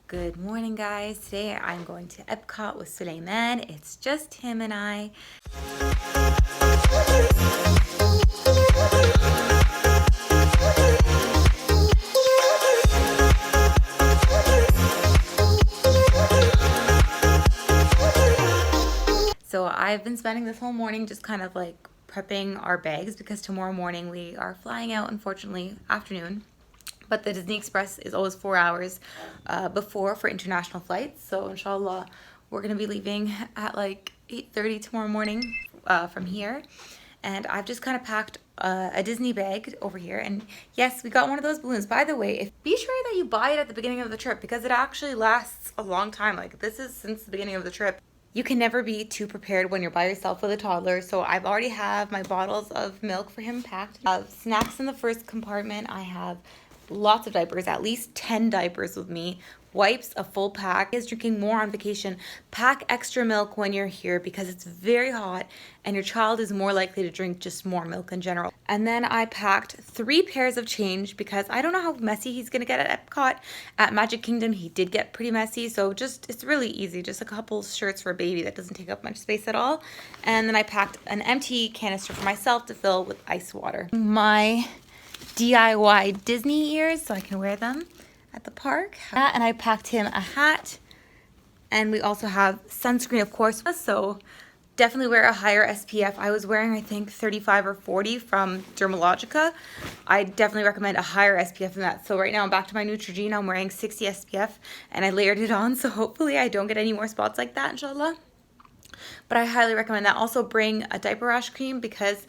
Good morning, guys. Today I'm going to Epcot with Suleiman. It's just him and I. So I've been spending this whole morning just kind of like prepping our bags because tomorrow morning we are flying out, unfortunately, afternoon. But the Disney Express is always 4 hours before for international flights. So inshallah, we're going to be leaving at like 8:30 tomorrow morning from here. And I've just kind of packed a Disney bag over here. And yes, we got one of those balloons. By the way, be sure that you buy it at the beginning of the trip because it actually lasts a long time. Like this is since the beginning of the trip. You can never be too prepared when you're by yourself with a toddler. So I've already have my bottles of milk for him packed. I have snacks in the first compartment. I have lots of diapers, at least 10 diapers with me, wipes, a full pack. Is drinking more on vacation. Pack extra milk when you're here because it's very hot and your child is more likely to drink just more milk in general. And then I packed 3 pairs of change because I don't know how messy he's gonna get at Epcot. At Magic Kingdom he did get pretty messy, so it's really easy, just a couple shirts for a baby that doesn't take up much space at all. And then I packed an empty canister for myself to fill with ice water. My DIY Disney ears so I can wear them at the park. And I packed him a hat, and we also have sunscreen, of course, so definitely wear a higher SPF. I was wearing I think 35 or 40 from Dermalogica. I definitely recommend a higher SPF than that. So right now I'm back to my Neutrogena. I'm wearing 60 SPF and I layered it on, so hopefully I don't get any more spots like that, inshallah. But I highly recommend that. Also bring a diaper rash cream because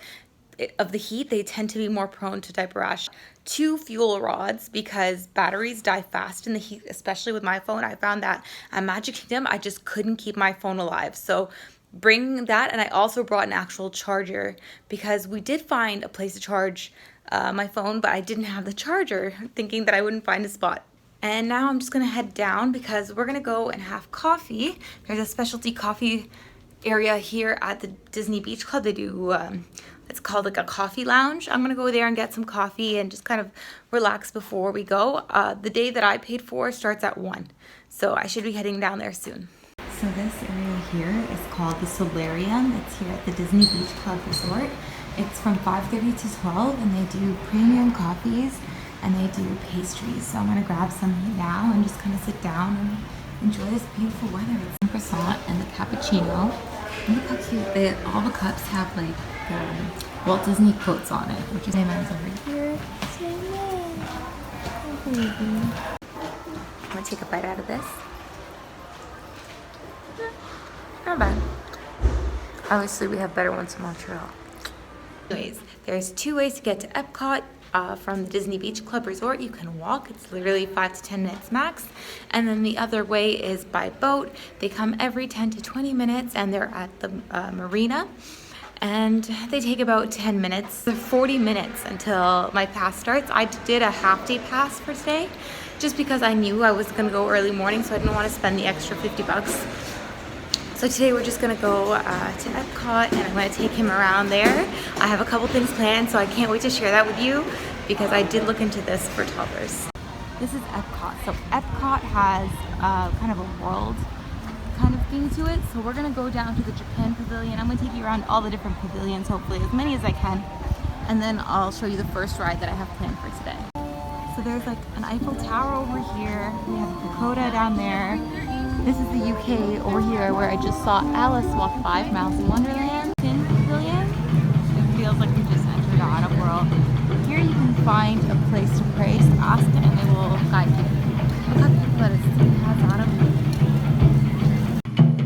of the heat, they tend to be more prone to diaper rash. 2 fuel rods because batteries die fast in the heat, especially with my phone. I found that at Magic Kingdom, I just couldn't keep my phone alive. So bring that, and I also brought an actual charger because we did find a place to charge my phone, but I didn't have the charger, thinking that I wouldn't find a spot. And now I'm just gonna head down because we're gonna go and have coffee. There's a specialty coffee area here at the Disney Beach Club. They do it's called like a coffee lounge. I'm gonna go there and get some coffee and just kind of relax before we go. The day that I paid for starts at 1, so I should be heading down there soon. So this area here is called the Solarium. It's here at the Disney Beach Club Resort. It's from 5:30 to 12, and they do premium coffees and they do pastries. So I'm gonna grab some now and just kind of sit down and enjoy this beautiful weather. It's the croissant and the cappuccino. Look how cute. All the cups have like Walt Disney quotes on it, which is Nemo's over here. Oh, baby. I'm gonna take a bite out of this. Not bad. Obviously, we have better ones in Montreal. Anyways, there's 2 ways to get to Epcot. From the Disney Beach Club Resort, you can walk. It's literally 5 to 10 minutes max. And then the other way is by boat. They come every 10 to 20 minutes and they're at the marina. And they take about 10 minutes. They're 40 minutes until my pass starts. I did a half-day pass for today just because I knew I was gonna go early morning, so I didn't want to spend the extra 50 bucks. So today we're just gonna go to Epcot and I'm gonna take him around there. I have a couple things planned, so I can't wait to share that with you because I did look into this for toddlers. This is Epcot. So Epcot has kind of a world kind of thing to it. So we're gonna go down to the Japan pavilion. I'm gonna take you around all the different pavilions, hopefully as many as I can. And then I'll show you the first ride that I have planned for today. So there's like an Eiffel Tower over here. We have Pagoda down there. This is the UK over here where I just saw Alice walk 5 miles in Wonderland. In Pavilion, it feels like we just entered on a world. Here you can find a place to pray, just ask it and they will guide you. Look how beautiful that has on them.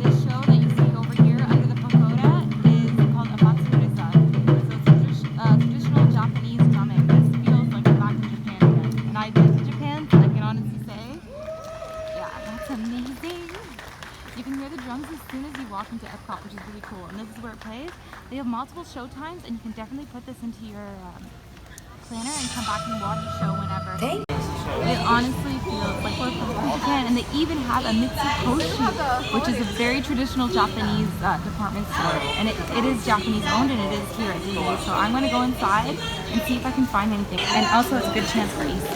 This show that you see over here under the pagoda is called a Matsuda-san. So it's traditional Japanese drumming. This feels like I'm back in Japan again. And I've been to Japan, so I can honestly say, yeah, that's amazing. You can hear the drums as soon as you walk into Epcot, which is really cool. And this is where it plays. They have multiple show times, and you can definitely put this into your planner and come back and watch the show whenever. It honestly feels like we're in Japan, and they even have a Mitsukoshi, which is a very traditional Japanese department store. And it is Japanese owned, and it is here at Disney. So I'm going to go inside and see if I can find anything. And also, it's a good chance for AC.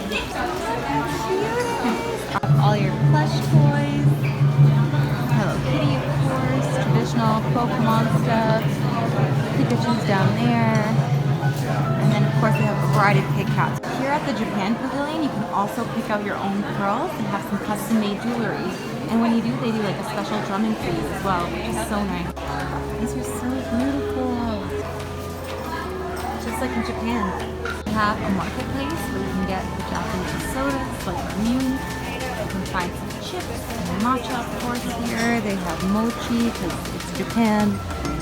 All your plush toys. Hello Kitty, of course. Traditional Pokemon stuff. Pikachu's down there. And then, of course, they have a variety of Kit Kats. Here at the Japan Pavilion, you can also pick out your own pearls and have some custom-made jewelry. And when you do, they do like a special drumming freeze as well, which is so nice. These are so beautiful. Just like in Japan. They have a marketplace where you can get the Japanese sodas, like Mune. You can find some chips and matcha, of course, here. They have mochi, because it's Japan.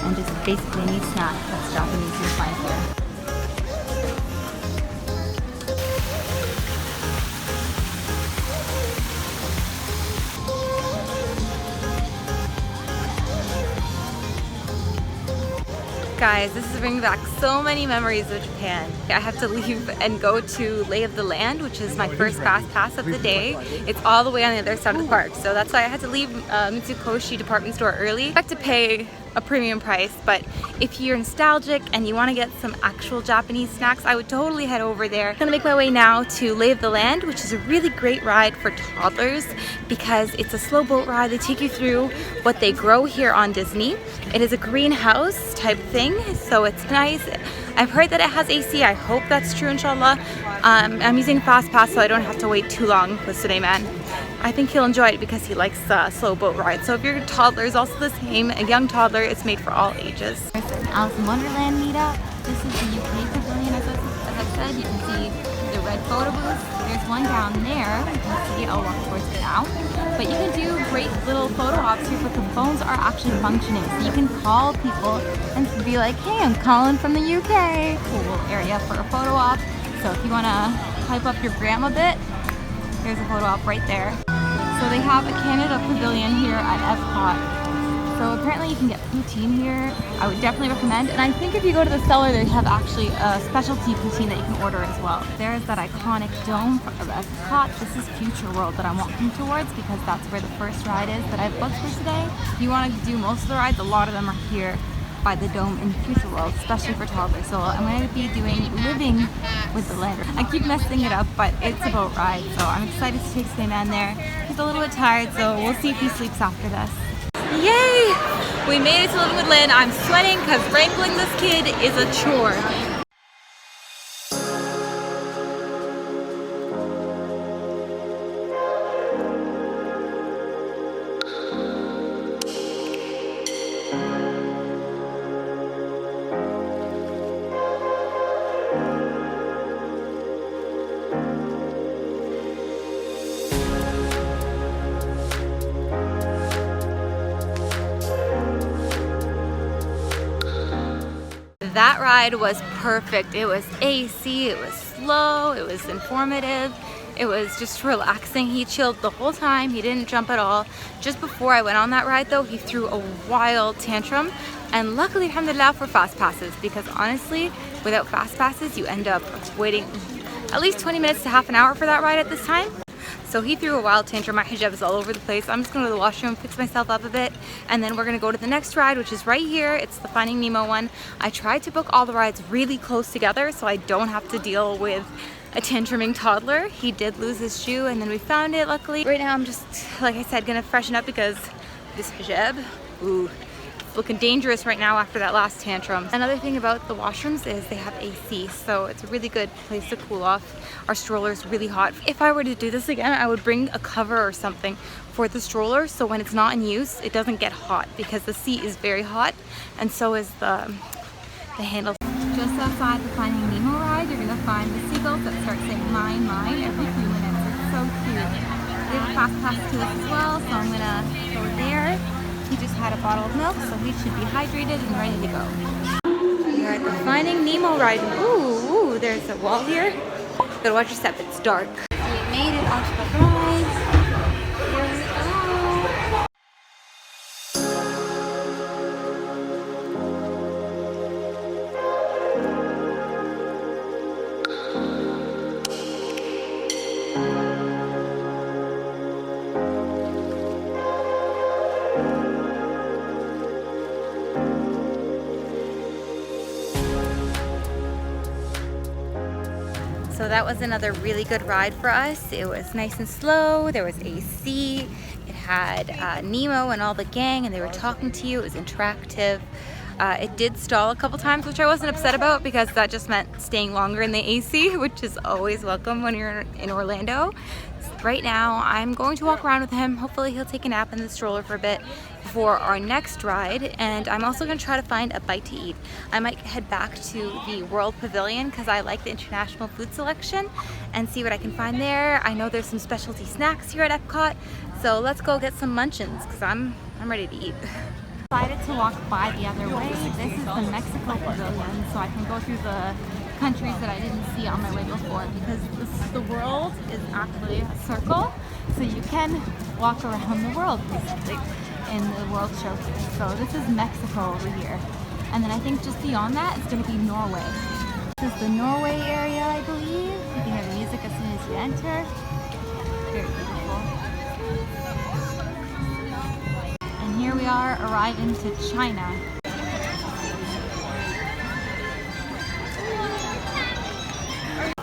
And just basically any snack that's Japanese you'll find here. Guys, this is bringing back so many memories of Japan. I have to leave and go to Lay of the Land, which is my first fast pass of the day. It's all the way on the other side of the park, so that's why I had to leave Mitsukoshi department store early. I expect to pay a premium price, but if you're nostalgic and you want to get some actual Japanese snacks, I would totally head over there. I'm gonna make my way now to Lay of the Land, which is a really great ride for toddlers because it's a slow boat ride. They take you through what they grow here on Disney. It is a greenhouse type thing, so it's nice. I've heard that it has AC. I hope that's true, inshallah. I'm using fast pass, so I don't have to wait too long with Suleiman. I think he'll enjoy it because he likes slow boat rides. So if your toddler is also the same, a young toddler, it's made for all ages. There's an Alice in Wonderland meetup. This is the UK pavilion, as I said. You can see the red photo booth. There's one down there. You can see, I'll walk towards it now. But you can do great little photo ops here, but the phones are actually functioning. So you can call people and be like, hey, I'm calling from the UK. Cool area for a photo op. So if you want to hype up your grandma a bit, there's a photo op right there. So they have a Canada pavilion here at Epcot. So apparently you can get poutine here. I would definitely recommend. And I think if you go to the cellar, they have actually a specialty poutine that you can order as well. There's that iconic dome of Epcot. This is Future World that I'm walking towards because that's where the first ride is that I've booked for today. If you want to do most of the rides, a lot of them are here by the dome in Future World, especially for toddlers. So I'm going to be doing Living with the Land. I keep messing it up, but it's a boat ride, so I'm excited to take Suleiman there. He's a little bit tired, so we'll see if he sleeps after this. Yay! We made it to Living with Land. I'm sweating because wrangling this kid is a chore. That ride was perfect. It was AC, it was slow, it was informative, it was just relaxing. He chilled the whole time, he didn't jump at all. Just before I went on that ride though, he threw a wild tantrum, and luckily, alhamdulillah, for fast passes, because honestly, without fast passes, you end up waiting at least 20 minutes to half an hour for that ride at this time. So he threw a wild tantrum. My hijab is all over the place. I'm just going to the washroom, fix myself up a bit, and then we're going to go to the next ride, which is right here. It's the Finding Nemo one. I tried to book all the rides really close together so I don't have to deal with a tantruming toddler. He did lose his shoe, and then we found it, luckily. Right now I'm just, like I said, going to freshen up because this hijab, ooh, looking dangerous right now after that last tantrum. Another thing about the washrooms is they have AC, so it's a really good place to cool off. Our stroller is really hot. If I were to do this again, I would bring a cover or something for the stroller so when it's not in use, it doesn't get hot because the seat is very hot and so is the handle. Just outside the Finding Nemo ride, you're gonna find the seagulls that start saying mine, mine every few minutes. It's so cute. They have a fast pass to this as well, so I'm gonna go there. He just had a bottle of milk, so he should be hydrated and ready to go. We're at the Finding Nemo ride. Ooh, there's a wall here. Gotta watch your step, it's dark. We made it onto the ride. Here we go. So that was another really good ride for us. It was nice and slow. There was AC. It had Nemo and all the gang, and they were talking to you. It was interactive. It did stall a couple times, which I wasn't upset about because that just meant staying longer in the AC, which is always welcome when you're in Orlando. Right now, I'm going to walk around with him. Hopefully he'll take a nap in the stroller for a bit before our next ride, and I'm also going to try to find a bite to eat. I might head back to the World Pavilion because I like the international food selection and see what I can find there. I know there's some specialty snacks here at Epcot, so let's go get some munchins because I'm ready to eat. Decided to walk by the other way. This is the Mexico Pavilion, so I can go through the countries that I didn't see on my way before, because the world is actually a circle, so you can walk around the world in the world showcase. So this is Mexico over here, and then I think just beyond that it's going to be Norway. This is the Norway area, I believe. You can hear the music as soon as you enter. Very beautiful. And here we are arriving to China.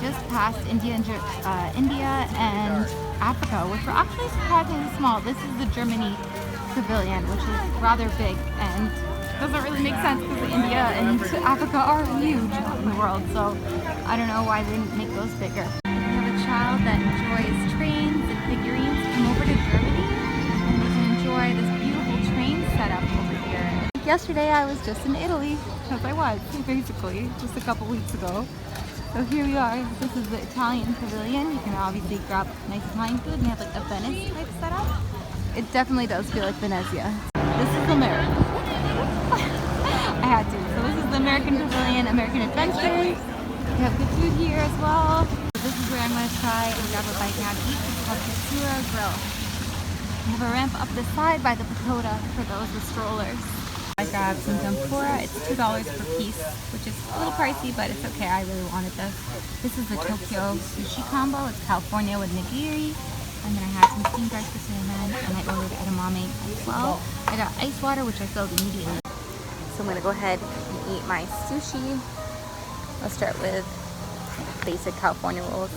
Just past India and Africa, which are actually surprisingly small. This is the Germany Pavilion, which is rather big and doesn't really make sense because India and Africa are huge in the world, so I don't know why they didn't make those bigger. We have a child that enjoys trains and figurines. Come over to Germany and they can enjoy this beautiful train setup over here. Yesterday I was just in Italy, because I was, basically, just a couple weeks ago. So here we are. This is the Italian Pavilion. You can obviously grab nice Italian food, and they have like a Venice type setup. It definitely does feel like Venezia. This is America. I had to. So this is the American Pavilion, American Adventures. We have good food here as well. So this is where I'm going to try and grab a bite now to eat. It's called Katsura Grill. We have a ramp up the side by the pagoda for those with strollers. I grabbed some tempura. It's $2 per piece, which is a little pricey, but it's okay. I really wanted this. This is the Tokyo sushi combo. It's California with nigiri. And then I had some steamed rice for cinnamon, and I ordered edamame as well. I got ice water, which I filled immediately. So I'm going to go ahead and eat my sushi. Let's start with basic California rolls.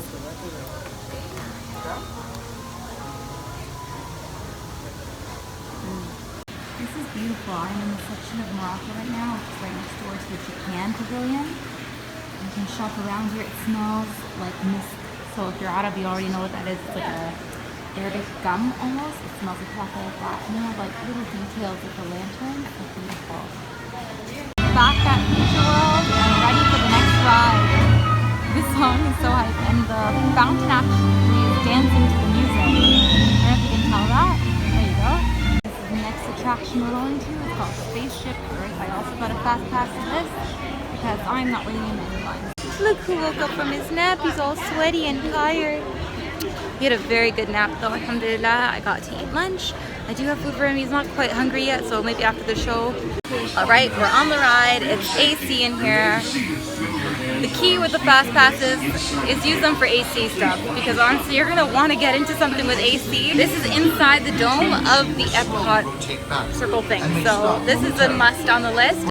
This is beautiful. I'm in the section of Morocco right now, which is right next door to the Japan Pavilion. You can shop around here. It smells like mist. So if you're Arab, you already know what that is. It's like a Arabic gum almost. It smells exactly like that. And they have like little details with the lanterns. It's beautiful. Back at Future World and ready for the next ride. This song is so hype, and the fountain actually is dancing to the music. I don't know if you can tell that. There you go. The next attraction we're going to is called Spaceship Earth. I also got a fast pass to this because I'm not waiting in any lines. Look who woke up from his nap. He's all sweaty and tired. He had a very good nap though, alhamdulillah. I got to eat lunch. I do have food for him. He's not quite hungry yet, so maybe after the show. Alright, we're on the ride. It's AC in here. The key with the fast passes is use them for AC stuff, because honestly you're going to want to get into something with AC. This is inside the dome of the Epcot circle thing, so this is a must on the list.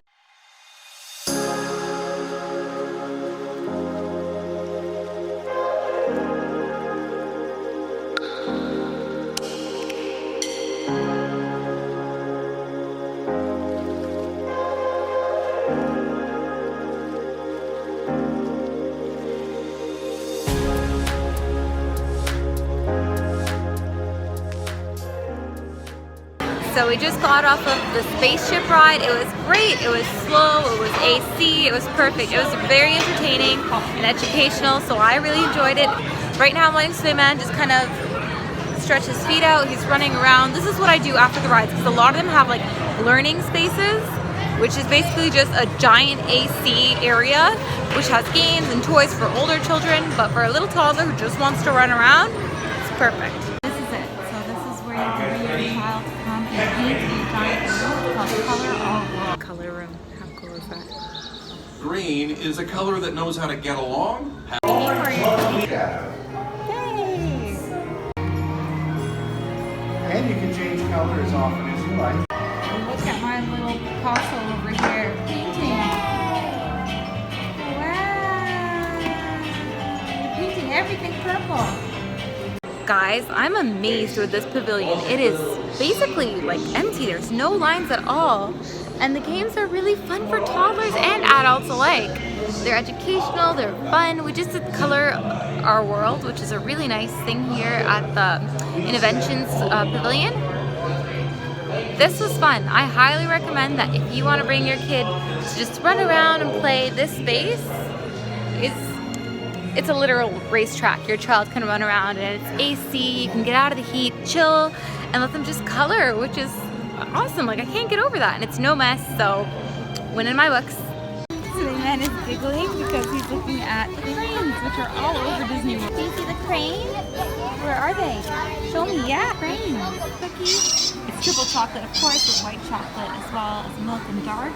So we just got off of the spaceship ride. It was great, it was slow, it was AC, it was perfect. It was very entertaining and educational, so I really enjoyed it. Right now I'm letting Suleiman just kind of stretch his feet out. He's running around. This is what I do after the rides, because a lot of them have like learning spaces, which is basically just a giant AC area, which has games and toys for older children, but for a little toddler who just wants to run around, it's perfect. This is it. So this is where you can bring your child to come and paint in a giant room called Color All World. Color room. How cool is that? Green is a color that knows how to get along. Yeah. Hey! And you can change color as often as you like. And look at my little Picasso over here painting. Wow! You're everything purple. Guys, I'm amazed with this pavilion. It is basically like empty. There's no lines at all. And the games are really fun for toddlers and adults alike. They're educational, they're fun. We just did Color Our World, which is a really nice thing here at the Innovations Pavilion. This was fun. I highly recommend that if you want to bring your kid to just run around and play, this space it's a literal racetrack. Your child can run around and it's AC, you can get out of the heat, chill, and let them just color, which is awesome. Like, I can't get over that, and it's no mess, so win in my books. So the man is giggling because he's looking at the cranes, which are all over Disney World. Do you see the crane? Where are they? Show me. Yeah, cranes. Cookies. It's triple chocolate, of course, with white chocolate as well as milk and dark.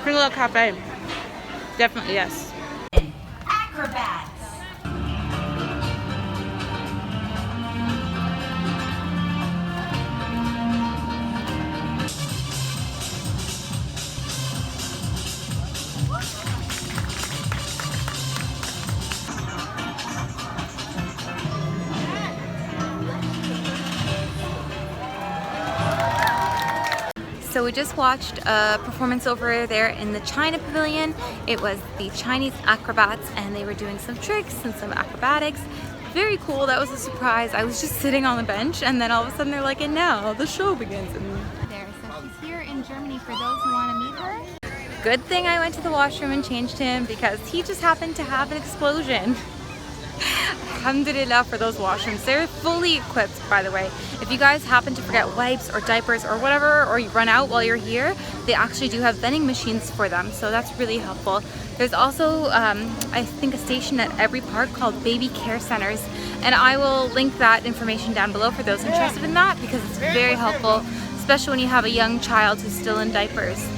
Pretty little cafe. Definitely yes. Acrobats. So we just watched a performance over there in the China Pavilion. It was the Chinese acrobats, and they were doing some tricks and some acrobatics. Very cool. That was a surprise. I was just sitting on the bench, and then all of a sudden they're like, and now the show begins. There, so she's here in Germany for those who want to meet her. Good thing I went to the washroom and changed him because he just happened to have an explosion. Alhamdulillah for those washrooms. They're fully equipped, by the way. If you guys happen to forget wipes or diapers or whatever, or you run out while you're here, they actually do have vending machines for them, so that's really helpful. There's also, I think, a station at every park called Baby Care Centers, and I will link that information down below for those interested in that, because it's very helpful, especially when you have a young child who's still in diapers.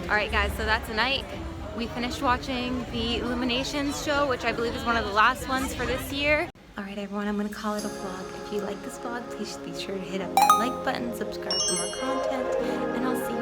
Alright guys, so that's a night. We finished watching the Illuminations show, which I believe is one of the last ones for this year. Alright everyone, I'm going to call it a vlog. If you like this vlog, please be sure to hit up that like button, subscribe for more content, and I'll see you